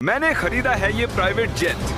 मैंने खरीदा है ये प्राइवेट जेट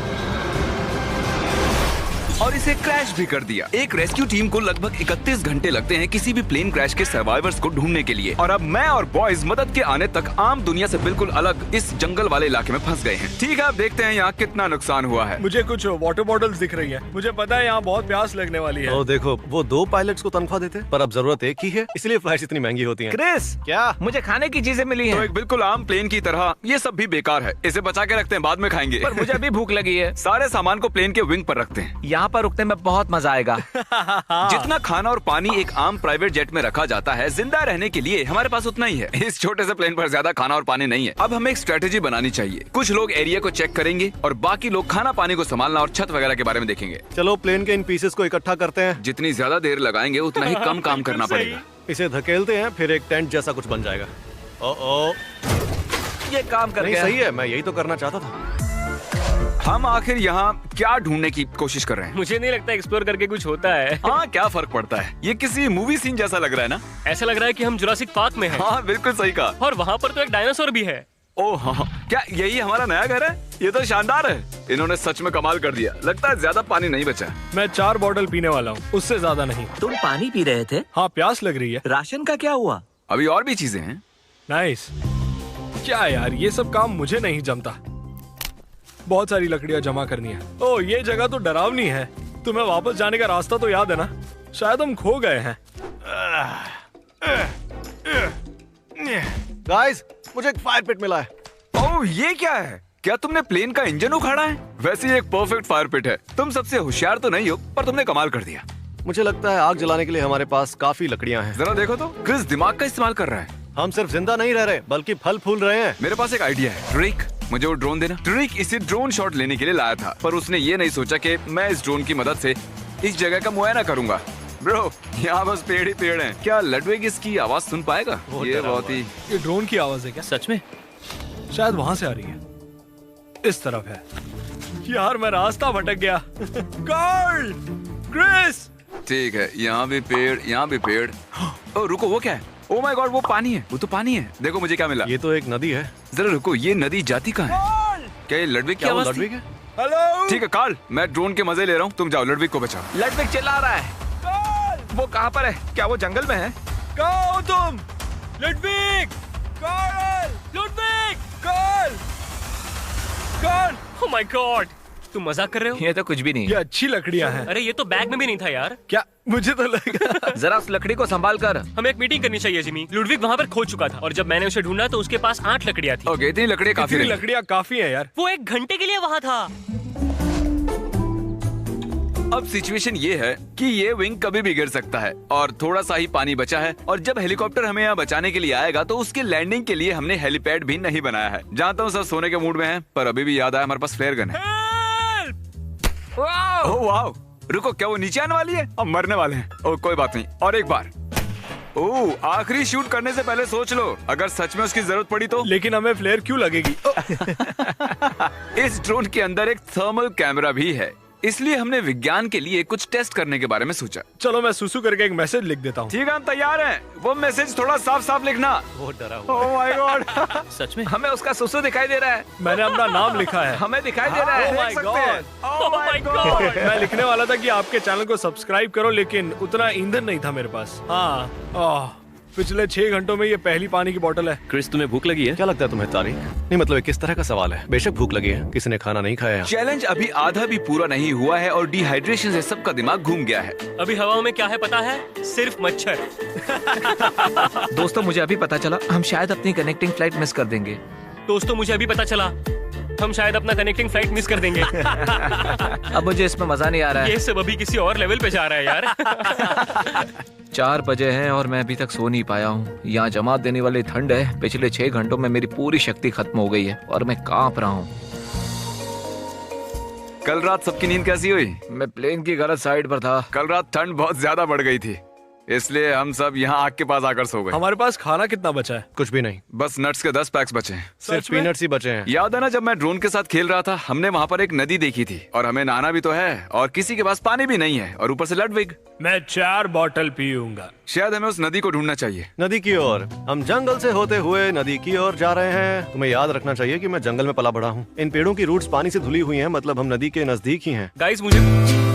और इसे क्रैश भी कर दिया। एक रेस्क्यू टीम को लगभग 31 घंटे लगते हैं किसी भी प्लेन क्रैश के सर्वाइवर्स को ढूंढने के लिए, और अब मैं और बॉयज मदद के आने तक आम दुनिया से बिल्कुल अलग इस जंगल वाले इलाके में फंस गए हैं। ठीक है, अब देखते हैं यहाँ कितना नुकसान हुआ है। मुझे कुछ वाटर बॉटल्स दिख रही है। मुझे पता है यहाँ बहुत प्यास लगने वाली है। ओ देखो, वो 2 पायलट्स को तनख्वाह देते, पर अब जरूरत एक ही है, इसलिए फ्लाइट्स इतनी महंगी होती हैं। क्रिस, क्या? मुझे खाने की चीजें मिली तो हैं। एक बिल्कुल आम प्लेन की तरह ये सब भी बेकार है। इसे बचा के रखते हैं, बाद में खाएंगे। पर मुझे अभी भूख लगी है। सारे सामान को प्लेन के विंग पर रखते हैं। यहाँ पर रुकने में बहुत मजा आएगा। जितना खाना और पानी एक आम प्राइवेट जेट में रखा जाता है, जिंदा रहने के लिए हमारे पास उतना ही है। इस छोटे से प्लेन पर ज्यादा खाना और पानी नहीं है। अब हमें एक स्ट्रेटेजी बनानी चाहिए। कुछ लोग एरिया को चेक करेंगे और बाकी लोग खाना पानी को संभालना और छत वगैरह के बारे में देखेंगे। चलो प्लेन के इन पीसेस को इकट्ठा करते हैं। जितनी ज्यादा देर लगाएंगे उतना ही कम काम करना पड़ेगा। इसे धकेलते हैं, फिर एक टेंट जैसा कुछ बन जाएगा। ओ ये काम कर नहीं, गया। सही है, मैं यही तो करना चाहता था। हम आखिर यहाँ क्या ढूंढने की कोशिश कर रहे हैं? मुझे नहीं लगता एक्सप्लोर करके कुछ होता है। हाँ, क्या फर्क पड़ता है? ये किसी मूवी सीन जैसा लग रहा है ना? ऐसा लग रहा है कि हम जुरासिक पार्क में हैं। हाँ, बिल्कुल सही कहा। और वहाँ पर तो एक डायनासोर भी है। ओह हाँ, क्या यही हमारा नया घर है? ये तो शानदार है। इन्होंने सच में कमाल कर दिया। लगता है ज्यादा पानी नहीं बचा। मैं 4 बॉटल पीने वाला हूँ, उससे ज्यादा नहीं। तुम पानी पी रहे थे? हाँ, प्यास लग रही है। राशन का क्या हुआ? अभी और भी चीजें हैं। नाइस। क्या यार, ये सब काम मुझे नहीं जमता। बहुत सारी लकड़ियाँ जमा करनी है। ओह, ये जगह तो डरावनी है। तुम्हें वापस जाने का रास्ता तो याद है ना? शायद हम खो गए हैं। गाइस, मुझे एक फायर पिट मिला है। ओह, ये क्या है? क्या तुमने प्लेन का इंजन उखाड़ा है? वैसे ये एक परफेक्ट फायर पिट है। तुम सबसे होशियार तो नहीं हो, पर तुमने कमाल कर दिया। मुझे लगता है आग जलाने के लिए हमारे पास काफी लकड़ियाँ हैं। जरा देखो तो, क्रिस दिमाग का इस्तेमाल कर रहा है। हम सिर्फ जिंदा नहीं रह रहे, बल्कि फल फूल रहे हैं। मेरे पास एक आइडिया है। ट्रिक, मुझे वो ड्रोन देना। ट्रिक इसे ड्रोन शॉट लेने के लिए लाया था, पर उसने ये नहीं सोचा कि मैं इस ड्रोन की मदद से इस जगह का मुआयना करूंगा। ब्रो, यहाँ बस पेड़ ही पेड़ हैं। क्या लडविग इसकी आवाज सुन पाएगा? ये बहुत ही... ये ड्रोन की आवाज है क्या? सच में? शायद वहाँ से आ रही है। इस तरफ है। यार, मैं रास्ता भटक गया। कार्ल! क्रिस! ठीक है, यहाँ भी पेड़, यहाँ भी पेड़। ओ रुको, वो क्या है? ओ माय गॉड, वो पानी है। वो तो पानी है। देखो मुझे क्या मिला। ये तो एक नदी है। जरा रुको, ये नदी जाती कहाँ है? क्या ये लडविग की क्या वो आवाज थी? लडविग है? हेलो! ठीक है कार्ल, मैं ड्रोन के मजे ले रहा हूँ। तुम जाओ, लडविग को बचाओ। लडविग चिल्ला रहा है। वो कहाँ पर है? क्या वो जंगल में है? कहाँ हो तुम? Ludwig! Karl! Ludwig! Karl! Karl! Oh my god, तुम मजाक कर रहे हो? ये तो कुछ भी नहीं ये है। अच्छी लकड़ियाँ हैं। अरे ये तो बैग में भी नहीं था यार। क्या? मुझे तो लगा। जरा उस लकड़ी को संभाल कर। हमें एक मीटिंग करनी चाहिए जिमी। लुडविग वहाँ पर खो चुका था और जब मैंने उसे ढूंढा तो उसके पास 8 लकड़ियाँ थी। ओके, इतनी लकड़ियाँ काफी इतनी नहीं। लकड़ियाँ काफी हैं यार। वो 1 घंटे के लिए वहाँ था। अब सिचुएशन ये है कि ये विंग कभी भी गिर सकता है और थोड़ा सा ही पानी बचा है, और जब हेलीकॉप्टर हमें यहाँ बचाने के लिए आएगा तो उसके लैंडिंग के लिए हमने हेलीपैड भी नहीं बनाया है। जानता हूँ सब सोने के मूड में हैं, पर अभी भी याद आया हमारे पास फ्लेयर गन है। ओह वाह, रुको, क्या वो नीचे आने वाली है? अब मरने वाले हैं। ओह कोई बात नहीं, और एक बार। ओह, आखिरी शूट करने से पहले सोच लो, अगर सच में उसकी जरूरत पड़ी तो। लेकिन हमें फ्लेयर क्यों लगेगी? इस ड्रोन के अंदर एक थर्मल कैमरा भी है, इसलिए हमने विज्ञान के लिए कुछ टेस्ट करने के बारे में सोचा। चलो मैं सुसु करके एक मैसेज लिख देता हूँ। ठीक है, हम तैयार हैं। वो मैसेज थोड़ा साफ साफ लिखना। बहुत डरा हुआ। ओह माय गॉड, सच में? हमें उसका सुसु दिखाई दे रहा है। मैंने अपना नाम लिखा है। हमें दिखाई दे रहा है। Oh my देख सकते हैं। ओह माय गॉड। मैं लिखने वाला था कि आपके चैनल को सब्सक्राइब करो, लेकिन उतना ईंधन नहीं था मेरे पास। हाँ, पिछले 6 घंटों में ये पहली पानी की बोतल है। क्रिस, तुम्हें भूख लगी है? क्या लगता है तुम्हें तारीख? नहीं मतलब ये किस तरह का सवाल है? बेशक भूख लगी है, किसी ने खाना नहीं खाया। चैलेंज अभी आधा भी पूरा नहीं हुआ है और डिहाइड्रेशन से सबका दिमाग घूम गया है। अभी हवाओं में क्या है पता है? सिर्फ मच्छर। दोस्तों, मुझे अभी पता चला हम शायद अपनी कनेक्टिंग फ्लाइट मिस कर देंगे। दोस्तों, मुझे अभी पता चला हम शायद अपना कनेक्टिंग फ्लाइट मिस कर देंगे। अब मुझे इसमें मजा नहीं आ रहा है। ये सब अभी किसी और लेवल पे जा रहा है यार। 4 बजे हैं और मैं अभी तक सो नहीं पाया हूँ। यहाँ जमात देने वाली ठंड है। पिछले 6 घंटों में मेरी पूरी शक्ति खत्म हो गई है और मैं कांप रहा हूँ। कल रात सबकी नींद कैसी हुई? मैं प्लेन की गलत साइड पर था। कल रात ठंड बहुत ज्यादा बढ़ गई थी। इसलिए हम सब यहाँ आग के पास आकर सो गए। हमारे पास खाना कितना बचा है? कुछ भी नहीं, बस नट्स के 10 पैक्स बचे हैं। सिर्फ सच में? पीनट्स ही बचे हैं। याद है ना जब मैं ड्रोन के साथ खेल रहा था, हमने वहाँ पर एक नदी देखी थी और हमें नहाना भी तो है और किसी के पास पानी भी नहीं है और ऊपर से लडविग। मैं 4 बॉटल पीऊंगा। शायद हमें उस नदी को ढूंढना चाहिए। नदी की ओर। हम जंगल से होते हुए नदी की ओर जा रहे हैं। तुम्हें याद रखना चाहिए कि मैं जंगल में पला बड़ा हूँ। इन पेड़ों की रूट्स पानी से धुली हुई हैं, मतलब हम नदी के नजदीक ही हैं। गाइस मुझे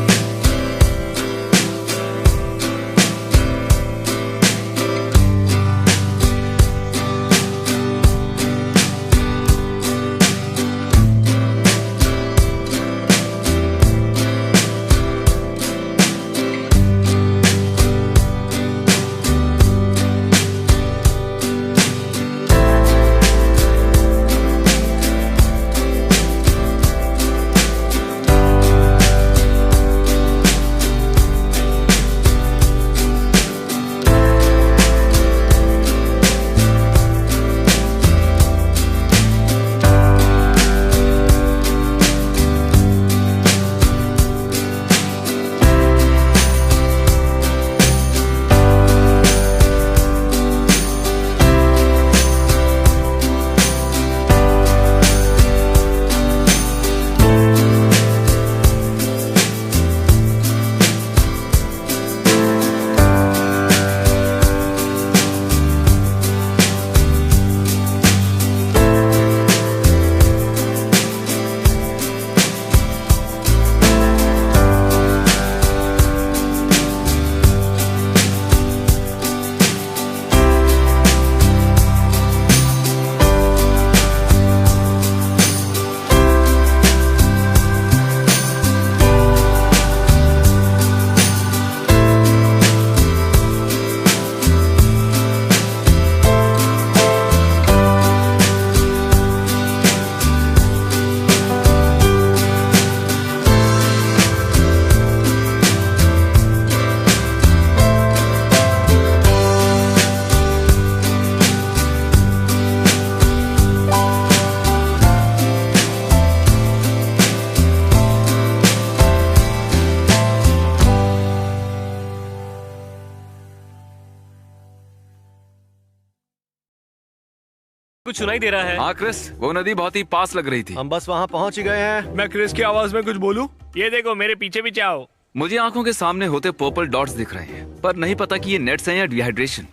कुछ सुनाई दे रहा है। हाँ क्रिस, वो नदी बहुत ही पास लग रही थी। हम बस वहाँ पहुँच ही गए हैं। मैं क्रिस की आवाज में कुछ बोलूं? ये देखो, मेरे पीछे भी आओ। मुझे आंखों के सामने होते पर्पल डॉट्स दिख रहे हैं, पर नहीं पता कि ये नेट्स हैं या डिहाइड्रेशन।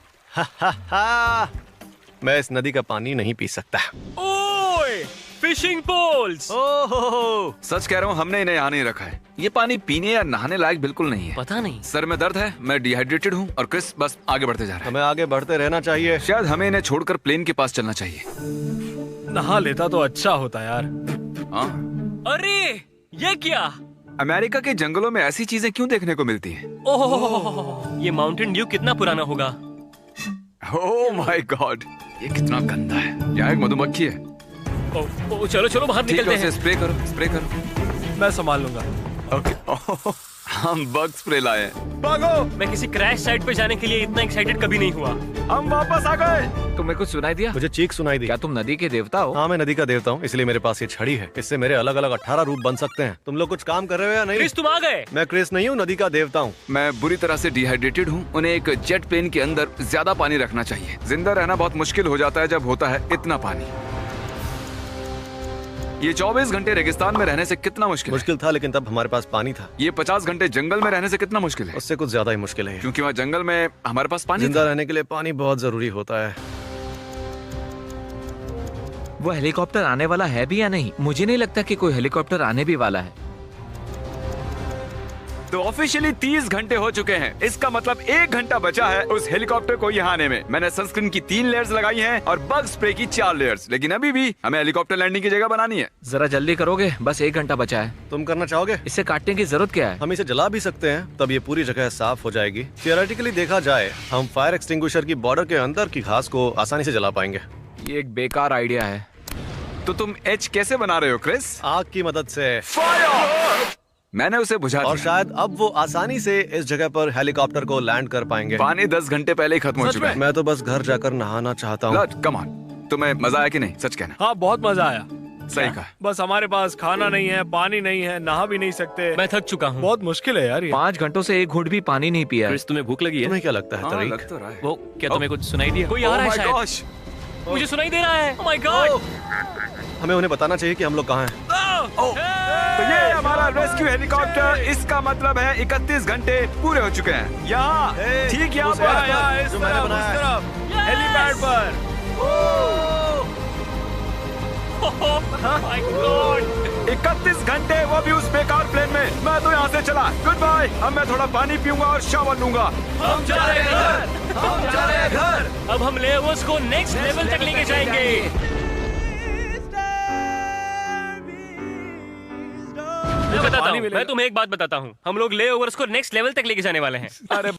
मैं इस नदी का पानी नहीं पी सकता। ओए, फिशिंग पोल्स। ओहो, सच कह रहा हूँ, हमने इन्हें यहाँ नहीं रखा है। ये पानी पीने या नहाने लायक बिल्कुल नहीं है। पता नहीं। सर में दर्द है, मैं डिहाइड्रेटेड हूँ और क्रिस बस आगे बढ़ते जा रहा है। हमें आगे बढ़ते रहना चाहिए। शायद हमें इन्हें छोड़कर प्लेन के पास चलना चाहिए। नहा लेता तो अच्छा होता यार। हाँ, अरे ये क्या? अमेरिका के जंगलों में ऐसी चीजें क्यों देखने को मिलती हैं? ओह, ये माउंटेन ड्यू कितना पुराना होगा। ओह माय गॉड, ये कितना गंदा है। यहाँ एक मधुमक्खी है। ओ, चलो चलो बाहर ठीक है, निकलते उसे हैं। स्प्रे करो, स्प्रे करो। मैं संभाल लूंगा। ओके। हम बग स्प्रे लाए हैं। भागो। मैं किसी क्रैश साइट पे जाने के लिए इतना एक्साइटेड कभी नहीं हुआ। हम वापस आ गए। तुम्हें कुछ सुनाई दिया? मुझे चीख सुनाई दी। क्या तुम नदी के देवता हो? हाँ, मैं नदी का देवता हूँ, इसलिए मेरे पास ये छड़ी है। इससे मेरे अलग अलग 18 रूप बन सकते हैं। तुम लोग कुछ काम कर रहे हो या नहीं? क्रिस, तुम आ गए। मैं क्रिस नहीं हूँ, नदी का देवता हूँ। मैं बुरी तरह से डिहाइड्रेटेड हूँ। उन्हें एक जेट प्लेन के अंदर ज्यादा पानी रखना चाहिए। जिंदा रहना बहुत मुश्किल हो जाता है जब होता है इतना पानी। ये 24 घंटे रेगिस्तान में रहने से कितना मुश्किल है? मुश्किल था, लेकिन तब हमारे पास पानी था। ये 50 घंटे जंगल में रहने से कितना मुश्किल है? उससे कुछ ज्यादा ही मुश्किल है। क्योंकि वहाँ जंगल में हमारे पास पानी जिंदा था। रहने के लिए पानी बहुत जरूरी होता है। वो हेलीकॉप्टर आने वाला है भी या नहीं? मुझे नहीं लगता कि कोई हेलीकॉप्टर आने भी वाला है। तो ऑफिशियली 30 घंटे हो चुके हैं। इसका मतलब 1 घंटा बचा है उस हेलीकॉप्टर को यहाँ आने में। मैंने सनस्क्रीन की 3 लेयर्स लगाई हैं और बग स्प्रे की 4 लेयर्स, लेकिन अभी भी हमें हेलीकॉप्टर लैंडिंग की जगह बनानी है। जरा जल्दी करोगे? बस 1 घंटा बचा है। तुम करना चाहोगे? इसे काटने की जरूरत क्या है? हम इसे जला भी सकते हैं, तब ये पूरी जगह साफ हो जाएगी। थियोरेटिकली देखा जाए, हम फायर एक्सटिंग्विशर की बॉर्डर के अंदर की घास को आसानी से जला पाएंगे। ये एक बेकार आइडिया है। तो तुम एच कैसे बना रहे हो क्रिस? आग की मदद से। फायर! मैंने उसे बुझा और दिया। शायद अब वो आसानी से इस जगह पर हेलीकॉप्टर को लैंड कर पाएंगे। पानी 10 घंटे पहले ही खत्म हो सच चुका है। मैं तो बस घर जाकर नहाना चाहता हूँ। कम ऑन, तुम्हें मजा आया कि नहीं? सच कहना। हाँ, बहुत मजा आया। सही कहा। बस हमारे पास खाना नहीं है, पानी नहीं है, नहा भी नहीं सकते। मैं थक चुका हूँ। बहुत मुश्किल है यार ये। 5 घंटों से एक घूंट भी पानी नहीं पिया है। क्रिस, तुम्हें भूख लगी है? तुम्हें क्या लगता है हाँ, तरीक? लग तो रहा है। वो क्या तुम्हें कुछ सुनाई दिया? कोई आ रहा है Oh my शायद। gosh! मुझे सुनाई दे रहा है। Oh my God! हमें उन्हें बताना चाहिए कि हम लोग कहाँ हैं। तो ये हमारा रेस्क्यू हेलीकॉप्टर, इसका मतलब है 31 घंटे पूरे हो चुके हैं। यहाँ ठीक यहाँ पर इस तरफ, उस तरफ, हेलीपैड पर। Oh my God! 31 घंटे, वो भी उस बेकार प्लेन में। मैं तो यहाँ से चला, गुड बाय। अब मैं थोड़ा पानी पीऊंगा और शावर लूंगा। हम जा रहे हैं घर। हम जा रहे हैं घर। अब हम लेवर्स को नेक्स्ट लेवल तक लेके जाएंगे। मैं बताता हूँ, मैं तुम्हें एक बात बताता हूँ। हम लोग लेओवर्स को नेक्स्ट लेवल तक लेके जाने वाले हैं। अरे